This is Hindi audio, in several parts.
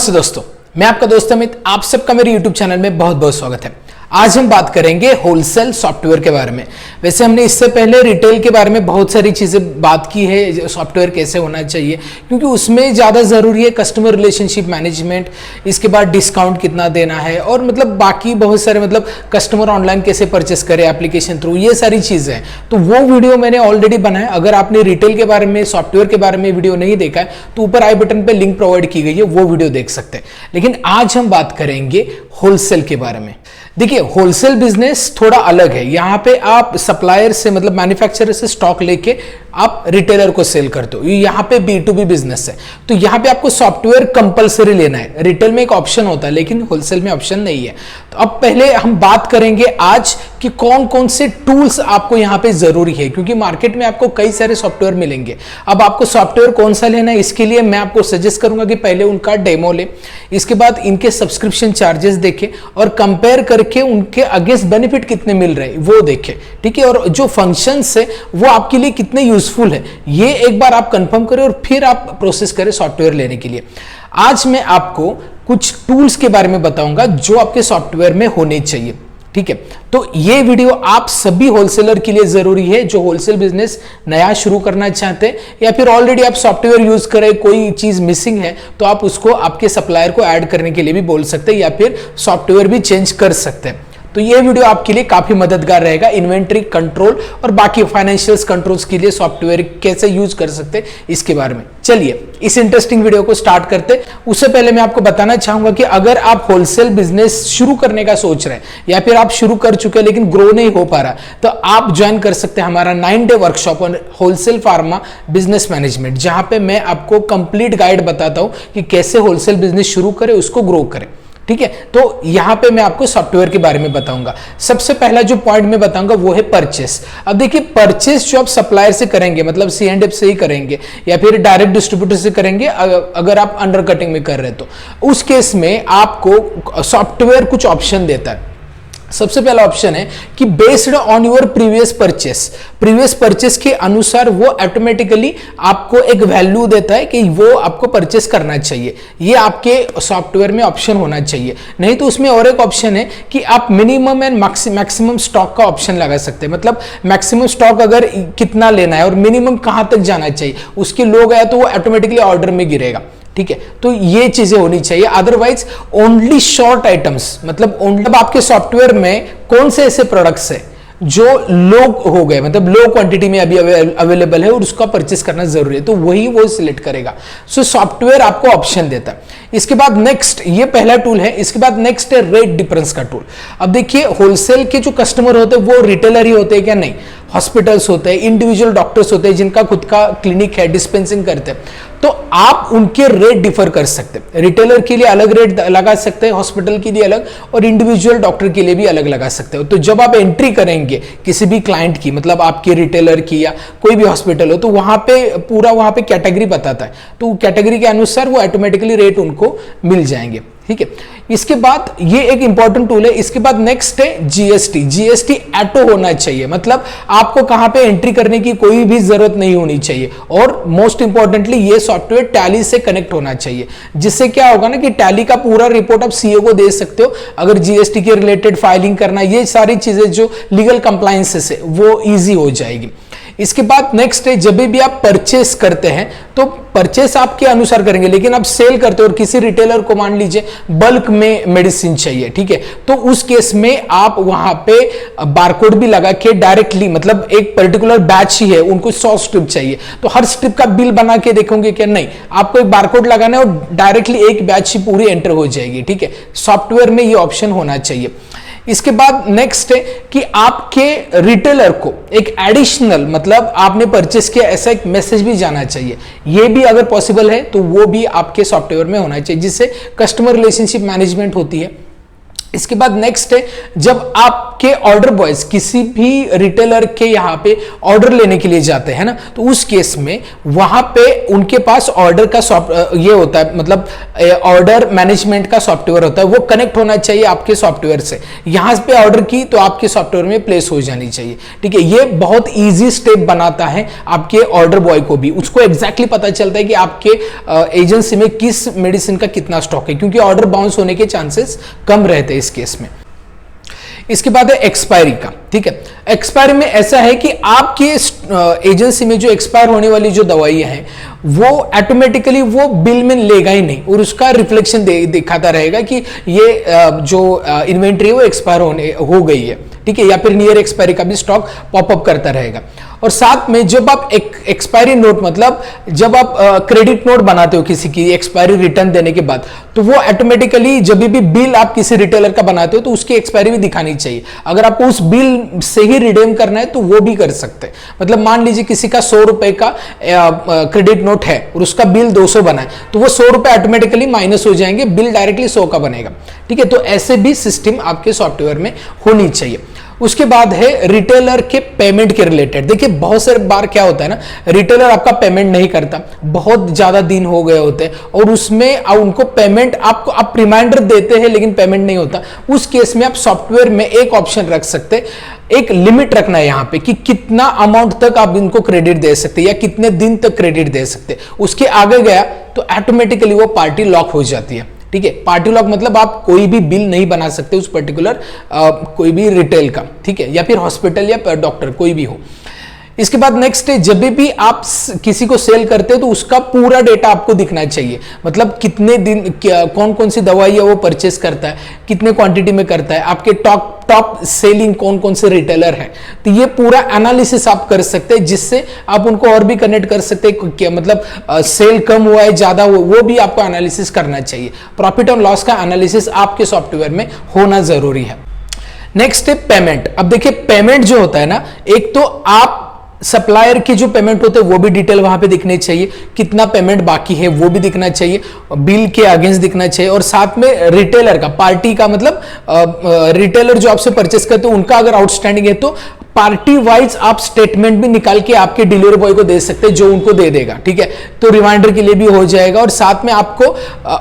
नमस्ते दोस्तों, मैं आपका दोस्त अमित। आप सबका मेरे YouTube चैनल में बहुत बहुत स्वागत है। आज हम बात करेंगे होलसेल सॉफ्टवेयर के बारे में। वैसे हमने इससे पहले रिटेल के बारे में बहुत सारी चीज़ें बात की है, सॉफ्टवेयर कैसे होना चाहिए, क्योंकि उसमें ज़्यादा ज़रूरी है कस्टमर रिलेशनशिप मैनेजमेंट, इसके बाद डिस्काउंट कितना देना है और मतलब बाकी बहुत सारे मतलब कस्टमर ऑनलाइन कैसे परचेस करे एप्लीकेशन थ्रू, ये सारी चीज़ें हैं। तो वो वीडियो मैंने ऑलरेडी बनाया। अगर आपने रिटेल के बारे में, सॉफ्टवेयर के बारे में वीडियो नहीं देखा है तो ऊपर आई बटन पर लिंक प्रोवाइड की गई है, वो वीडियो देख सकते हैं। लेकिन आज हम बात करेंगे होलसेल के बारे में। देखिए, होलसेल बिजनेस थोड़ा अलग है। यहां पे आप सप्लायर से मतलब मैन्युफैक्चरर से स्टॉक लेके आप रिटेलर को सेल करते हो। यहां पे B2B बिजनेस है, तो यहां पे आपको सॉफ्टवेयर कंपलसरी लेना है। रिटेल में एक ऑप्शन होता है लेकिन होलसेल में ऑप्शन नहीं है। तो अब पहले हम बात करेंगे आज कि कौन कौन से टूल्स आपको यहां पे जरूरी है, क्योंकि मार्केट में आपको कई सारे सॉफ्टवेयर मिलेंगे। अब आपको सॉफ्टवेयर कौन सा लेना है, इसके लिए मैं आपको सजेस्ट करूंगा कि पहले उनका डेमो ले, इसके बाद इनके सब्सक्रिप्शन चार्जेस देखे और कंपेयर करके उनके अगेंस्ट बेनिफिट कितने मिल रहे हैं वो देखें, ठीक है। और जो फंक्शंस है वो आपके लिए कितने यूजफुल है ये एक बार आप कंफर्म करें और फिर आप प्रोसेस करें सॉफ्टवेयर लेने के लिए। आज मैं आपको कुछ टूल्स के बारे में बताऊंगा जो आपके सॉफ्टवेयर में होने चाहिए, ठीक है। तो ये वीडियो आप सभी होलसेलर के लिए जरूरी है जो होलसेल बिजनेस नया शुरू करना चाहते हैं, या फिर ऑलरेडी आप सॉफ्टवेयर यूज करें, कोई चीज मिसिंग है तो आप उसको आपके सप्लायर को ऐड करने के लिए भी बोल सकते हैं, या फिर सॉफ्टवेयर भी चेंज कर सकते हैं। तो ये वीडियो आपके लिए काफी मददगार रहेगा। इन्वेंट्री कंट्रोल और बाकी फाइनेंशियल्स कंट्रोल्स के लिए सॉफ्टवेयर कैसे यूज कर सकते हैं इसके बारे में। चलिए इस इंटरेस्टिंग वीडियो को स्टार्ट करते हैं। उससे पहले मैं आपको बताना चाहूंगा कि अगर आप होलसेल बिजनेस शुरू करने का सोच रहे हैं या फिर आप शुरू कर चुके हैं लेकिन ग्रो नहीं हो पा रहा, तो आप ज्वाइन कर सकते हैं हमारा 9-डे workshop on wholesale pharma business management, जहां पे मैं आपको कंप्लीट गाइड बताता हूं कि कैसे होलसेल बिजनेस शुरू करें, उसको ग्रो करें, ठीक है। तो यहां पे मैं आपको सॉफ्टवेयर के बारे में बताऊंगा। सबसे पहला जो पॉइंट मैं बताऊंगा वो है परचेस। अब देखिए, परचेस जो आप सप्लायर से करेंगे, मतलब C&F से ही करेंगे या फिर डायरेक्ट डिस्ट्रीब्यूटर से करेंगे, अगर आप अंडर कटिंग में कर रहे तो उस केस में आपको सॉफ्टवेयर कुछ ऑप्शन देता है। सबसे पहला ऑप्शन है कि based on your previous purchase के अनुसार वो ऑटोमेटिकली आपको एक वैल्यू देता है कि वो आपको परचेस करना चाहिए। ये आपके सॉफ्टवेयर में ऑप्शन होना चाहिए। नहीं तो उसमें और एक ऑप्शन है कि आप मिनिमम एंड मैक्सिमम स्टॉक का ऑप्शन लगा सकते हैं। मतलब मैक्सिमम स्टॉक अगर कितना लेना है और मिनिमम कहां तक जाना चाहिए, उसके लो गया तो वो ऑटोमेटिकली ऑर्डर में गिरेगा, ठीक है। तो ये चीजें होनी चाहिए। अदरवाइज ओनली शॉर्ट आइटम्स, मतलब ओनली आपके सॉफ्टवेयर में कौन से ऐसे प्रोडक्ट्स है जो लो हो गए, मतलब लो क्वांटिटी में अभी अवेलेबल है और उसका परचेस करना जरूरी है, तो वही वो सिलेक्ट करेगा। सो सॉफ्टवेयर आपको ऑप्शन देता है। इसके बाद नेक्स्ट, ये पहला टूल है। इसके बाद नेक्स्ट है रेट डिफरेंस का टूल। अब देखिए, होलसेल के जो कस्टमर होते हैं वो रिटेलर ही होते हैं क्या? नहीं, हॉस्पिटल्स होते हैं, इंडिविजुअल डॉक्टर्स होते हैं जिनका खुद का क्लिनिक है, डिस्पेंसिंग करते हैं, तो आप उनके रेट डिफर कर सकते हैं। रिटेलर के लिए अलग रेट लगा सकते हैं, हॉस्पिटल के लिए अलग, और इंडिविजुअल डॉक्टर के लिए भी अलग लगा सकते हो। तो जब आप एंट्री करेंगे किसी भी क्लाइंट की, मतलब आपके रिटेलर की या कोई भी हॉस्पिटल हो, तो वहां पे पूरा वहां पे कैटेगरी बताता है, तो कैटेगरी के अनुसार वो ऑटोमेटिकली रेट उनको मिल जाएंगे, ठीक है। इसके बाद ये एक इंपॉर्टेंट टूल है। इसके बाद नेक्स्ट है जीएसटी ऑटो होना चाहिए, मतलब आपको कहां पे एंट्री करने की कोई भी जरूरत नहीं होनी चाहिए। और मोस्ट इंपॉर्टेंटली ये सॉफ्टवेयर टैली से कनेक्ट होना चाहिए, जिससे क्या होगा ना कि टैली का पूरा रिपोर्ट आप सीईओ को दे सकते हो। अगर जीएसटी के रिलेटेड फाइलिंग करना, ये सारी चीजें जो लीगल कंप्लायंसेस है वो इजी हो जाएगी। इसके बाद नेक्स्ट है, जब भी आप परचेस करते हैं तो परचेस आपके अनुसार करेंगे, लेकिन आप सेल करते हो और किसी रिटेलर को मान लीजिए बल्क में मेडिसिन चाहिए, ठीक है, तो उस केस में आप वहां पे बारकोड भी लगा के डायरेक्टली, मतलब एक पर्टिकुलर बैच ही है, उनको 100 स्ट्रिप चाहिए, तो हर स्ट्रिप का बिल बना के देखोगे क्या? नहीं, आपको एक बारकोड लगाना है और डायरेक्टली एक बैच ही पूरी एंटर हो जाएगी, ठीक है। सॉफ्टवेयर में ये ऑप्शन होना चाहिए। इसके बाद नेक्स्ट है कि आपके रिटेलर को एक एडिशनल, मतलब आपने परचेस किया ऐसा एक मैसेज भी जाना चाहिए। ये भी अगर पॉसिबल है तो वो भी आपके सॉफ्टवेयर में होना चाहिए, जिससे कस्टमर रिलेशनशिप मैनेजमेंट होती है इसके बाद नेक्स्ट है, जब आपके ऑर्डर बॉयज किसी भी रिटेलर के यहाँ पे ऑर्डर लेने के लिए जाते हैं ना, तो उस केस में वहां पे उनके पास ऑर्डर का ये होता है, मतलब ऑर्डर मैनेजमेंट का सॉफ्टवेयर होता है, वो कनेक्ट होना चाहिए आपके सॉफ्टवेयर से। यहां पे ऑर्डर की तो आपके सॉफ्टवेयर में प्लेस हो जानी चाहिए, ठीक है। ये बहुत ईजी स्टेप बनाता है आपके ऑर्डर बॉय को भी, उसको एग्जैक्टली पता चलता है कि आपके एजेंसी में किस मेडिसिन का कितना स्टॉक है, क्योंकि ऑर्डर बाउंस होने के चांसेस कम रहते हैं इस केस में। इसके बाद है एक्सपायरी का, ठीक है। एक्सपायरी में ऐसा है कि आपके एजेंसी में जो एक्सपायर होने वाली जो दवाइयां हैं वो ऑटोमेटिकली वो बिल में लेगा ही नहीं, और उसका रिफ्लेक्शन दिखाता रहेगा कि ये जो इन्वेंट्री है वो एक्सपायर हो गई है, ठीक है, या फिर नियर एक्सपायरी का भी स्टॉक पॉपअप करता रहेगा। और साथ में जब आप एक्सपायरी नोट, मतलब जब आप क्रेडिट नोट बनाते हो किसी की एक्सपायरी रिटर्न देने के बाद, तो वो ऑटोमेटिकली जब भी बिल आप किसी रिटेलर का बनाते हो तो उसकी एक्सपायरी भी दिखानी चाहिए। अगर आपको उस बिल से ही रिडीम करना है तो वो भी कर सकते हैं। मतलब मान लीजिए किसी का 100 रुपए का क्रेडिट नोट है और उसका बिल 200 बना है, तो वो 100 रुपए ऑटोमेटिकली माइनस हो जाएंगे, बिल डायरेक्टली 100 का बनेगा, ठीक है। तो ऐसे भी सिस्टम आपके सॉफ्टवेयर में होनी चाहिए। उसके बाद है रिटेलर के पेमेंट के रिलेटेड। देखिए बहुत सारे बार क्या होता है ना, रिटेलर आपका पेमेंट नहीं करता, बहुत ज्यादा दिन हो गए होते हैं और उसमें उनको पेमेंट आपको आप रिमाइंडर देते हैं लेकिन पेमेंट नहीं होता। उस केस में आप सॉफ्टवेयर में एक ऑप्शन रख सकते हैं, एक लिमिट रखना है यहां पे कि कितना अमाउंट तक आप इनको क्रेडिट दे सकते हैं या कितने दिन तक क्रेडिट दे सकते हैं। उसके आगे गया तो ऑटोमेटिकली वो पार्टी लॉक हो जाती है, ठीक है। पार्टी लॉक मतलब आप कोई भी बिल नहीं बना सकते उस पर्टिकुलर कोई भी रिटेल का, ठीक है, या फिर हॉस्पिटल या डॉक्टर कोई भी हो। इसके बाद नेक्स्ट है, जब भी आप किसी को सेल करते हो तो उसका पूरा डेटा आपको दिखना चाहिए, मतलब कितने दिन कौन कौन सी दवाई है वो परचेस करता है, कितने क्वांटिटी में करता है, आपके टॉप सेलिंग कौन कौन से रिटेलर है। तो ये पूरा एनालिसिस आप कर सकते हैं, जिससे आप उनको और भी कनेक्ट कर सकते हैं, क्या मतलब सेल कम हुआ है ज्यादा हुआ, वो भी आपको एनालिसिस करना चाहिए। प्रॉफिट और लॉस का एनालिसिस आपके सॉफ्टवेयर में होना जरूरी है। नेक्स्ट है पेमेंट। अब देखिए पेमेंट जो होता है ना, एक तो आप सप्लायर की जो पेमेंट होते हैं वो भी डिटेल वहां पे दिखने चाहिए, कितना पेमेंट बाकी है वो भी दिखना चाहिए, बिल के अगेंस्ट दिखना चाहिए, और साथ में रिटेलर का, पार्टी का, मतलब रिटेलर जो आपसे परचेस करते हैं उनका अगर आउटस्टैंडिंग है तो पार्टी वाइज आप स्टेटमेंट भी निकाल के आपके डिलीवरी बॉय को दे सकते हैं, जो उनको दे देगा, ठीक है। तो रिमाइंडर के लिए भी हो जाएगा, और साथ में आपको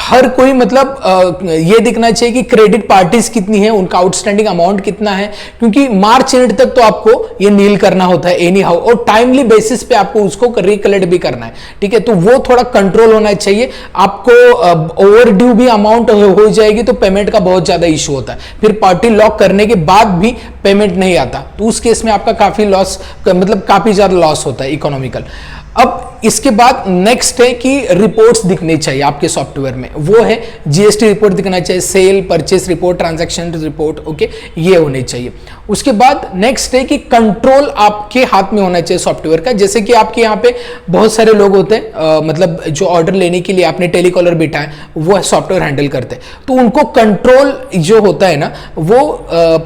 हर कोई मतलब ये दिखना चाहिए कि क्रेडिट पार्टीज कितनी है, उनका आउटस्टैंडिंग अमाउंट कितना है, क्योंकि मार्च एंड तक तो आपको ये नील करना होता है एनी हाउ, और टाइमली बेसिस पे आपको उसको रिकलेक्ट भी करना है, ठीक है। तो वो थोड़ा कंट्रोल होना चाहिए। आपको ओवर ड्यू भी अमाउंट हो जाएगी तो पेमेंट का बहुत ज्यादा इशू होता है, फिर पार्टी लॉक करने के बाद भी पेमेंट नहीं आता, तो उस केस में आपका काफी लॉस, मतलब काफी ज्यादा लॉस होता है इकोनॉमिकल। अब इसके बाद नेक्स्ट है कि रिपोर्ट्स दिखने चाहिए आपके सॉफ्टवेयर में, वो है जीएसटी रिपोर्ट दिखना चाहिए, sale purchase report, transaction report, okay, ये होने चाहिए। उसके बाद नेक्स्ट है कि कंट्रोल आपके हाथ में होना चाहिए सॉफ्टवेयर का। जैसे कि आपके यहाँ पे बहुत सारे लोग होते हैं, मतलब जो ऑर्डर लेने के लिए आपने टेलीकॉलर बिठा है वो सॉफ्टवेयर हैंडल करते हैं, तो उनको कंट्रोल जो होता है ना वो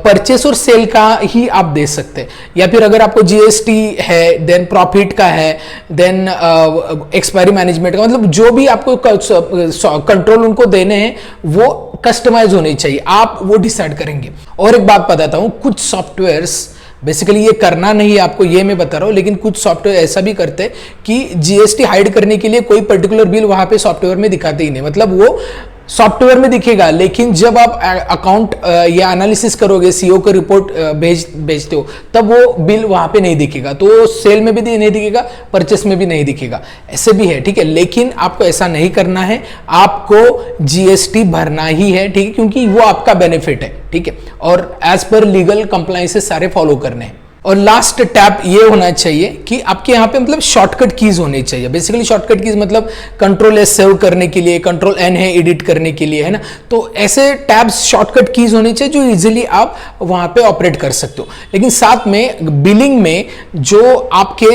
परचेस और सेल का ही आप दे सकते हैं, या फिर अगर आपको जीएसटी है, देन प्रॉफिट का है, देन एक्सपायरी मैनेजमेंट का, मतलब जो भी आपको कंट्रोल उनको देने हैं वो कस्टमाइज होने चाहिए, आप वो डिसाइड करेंगे। और एक बात बताता हूं, कुछ सॉफ्टवेयर्स बेसिकली ये करना नहीं है आपको, ये मैं बता रहा हूं, लेकिन कुछ सॉफ्टवेयर ऐसा भी करते हैं कि जीएसटी हाइड करने के लिए कोई पर्टिकुलर बिल वहां पे सॉफ्टवेयर में दिखाते ही नहीं, मतलब वो सॉफ्टवेयर में दिखेगा लेकिन जब आप अकाउंट या एनालिसिस करोगे, सीओ को रिपोर्ट भेजते हो, तब वो बिल वहां पे नहीं दिखेगा, तो सेल में भी नहीं दिखेगा, परचेस में भी नहीं दिखेगा, ऐसे भी है, ठीक है। लेकिन आपको ऐसा नहीं करना है, आपको जीएसटी भरना ही है, ठीक है, क्योंकि वो आपका बेनिफिट है, ठीक है, और एज पर लीगल कंप्लायंसेस सारे फॉलो करने हैं। और लास्ट टैप ये होना चाहिए कि आपके यहाँ पे मतलब शॉर्टकट कीज होने चाहिए। बेसिकली शॉर्टकट कीज मतलब कंट्रोल एस सेव करने के लिए, कंट्रोल एन है एडिट करने के लिए, है ना, तो ऐसे टैब्स शॉर्टकट कीज होने चाहिए जो इजीली आप वहां पे ऑपरेट कर सकते हो। लेकिन साथ में बिलिंग में जो आपके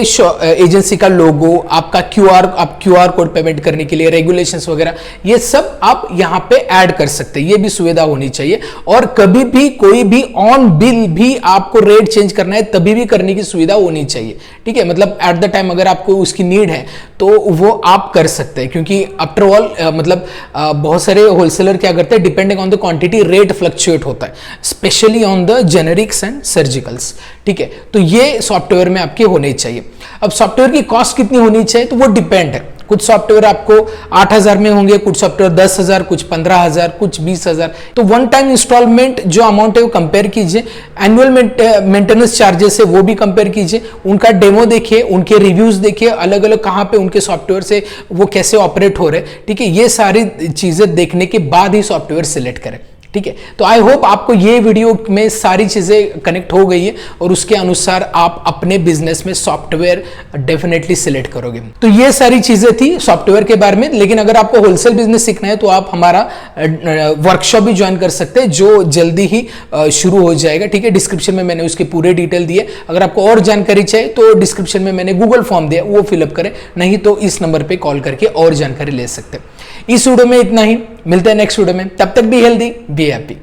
एजेंसी का लोगो, आपका क्यूआर कोड पेमेंट करने के लिए, रेगुलेशंस वगैरह, ये सब आप यहाँ पे ऐड कर सकते हैं, ये भी सुविधा होनी चाहिए। और कभी भी कोई भी ऑन बिल भी आपको रेट चेंज करना है कभी भी करने की सुविधा होनी चाहिए, ठीक है। मतलब एट द टाइम अगर आपको उसकी नीड है तो वो आप कर सकते हैं, क्योंकि आफ्टर ऑल मतलब बहुत सारे होलसेलर क्या करते हैं, depending on the quantity rate fluctuate होता है, specially on the generics and surgicals, ठीक है। तो ये सॉफ्टवेयर में आपके होने चाहिए। अब सॉफ्टवेयर की कॉस्ट कितनी होनी चाहिए, तो वो डिपेंड है। कुछ सॉफ्टवेयर आपको 8,000 में होंगे, कुछ सॉफ्टवेयर 10,000, कुछ 15,000, कुछ 20,000। तो वन टाइम इंस्टॉलमेंट जो अमाउंट है वो कंपेयर कीजिए, एनुअल मेंटेनेंस चार्जेस है वो भी कंपेयर कीजिए, उनका डेमो देखिए, उनके रिव्यूज देखिए, अलग अलग कहाँ पे उनके सॉफ्टवेयर से वो कैसे ऑपरेट हो रहे, ठीक है। ये सारी चीजें देखने के बाद ही सॉफ्टवेयर सिलेक्ट करें, ठीक है। तो आई होप आपको ये वीडियो में सारी चीजें कनेक्ट हो गई है और उसके अनुसार आप अपने बिजनेस में सॉफ्टवेयर डेफिनेटली सिलेक्ट करोगे। तो ये सारी चीजें थी सॉफ्टवेयर के बारे में। लेकिन अगर आपको होलसेल बिजनेस सीखना है तो आप हमारा वर्कशॉप भी ज्वाइन कर सकते हैं, जो जल्दी ही शुरू हो जाएगा, ठीक है। डिस्क्रिप्शन में मैंने उसके पूरे डिटेल दिए। अगर आपको और जानकारी चाहिए तो डिस्क्रिप्शन में मैंने गूगल फॉर्म दिया, वो फिलअप करें, नहीं तो इस नंबर पर कॉल करके और जानकारी ले सकते हैं। इस वीडियो में इतना ही, मिलते हैं नेक्स्ट वीडियो में, तब तक बी हेल्दी बी हैप्पी।